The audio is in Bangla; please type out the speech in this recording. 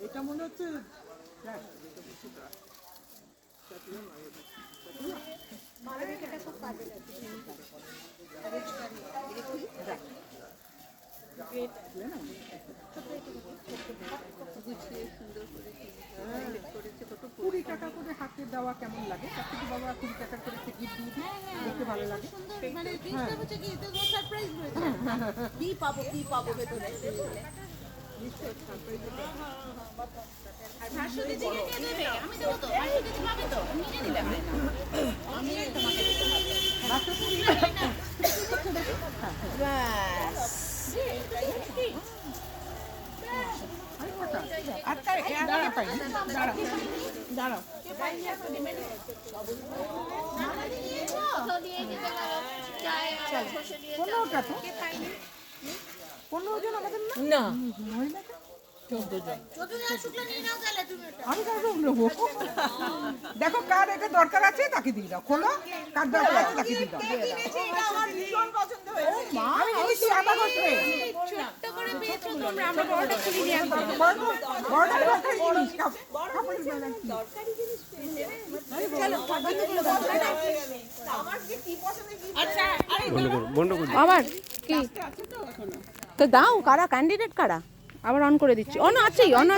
এটা মনে হচ্ছে কুড়ি টাকা করে হাতে দেওয়া কেমন লাগে? তার থেকে বাবা 20 টাকা করে টিকিট দিয়ে দেখতে ভালো লাগে। মানে কি পাবো ভেতরে দাঁড়াও 15 জন আমাদের না দেখো কার এটা দরকার আছে তাকে দিয়ে দাও, খোলো কার দরকার আছে তাকে দিয়ে দাও। আবার কি তো দাও, কারা ক্যান্ডিডেট কারা? আবার অন করে দিচ্ছি। অন আছেই, অন আছে।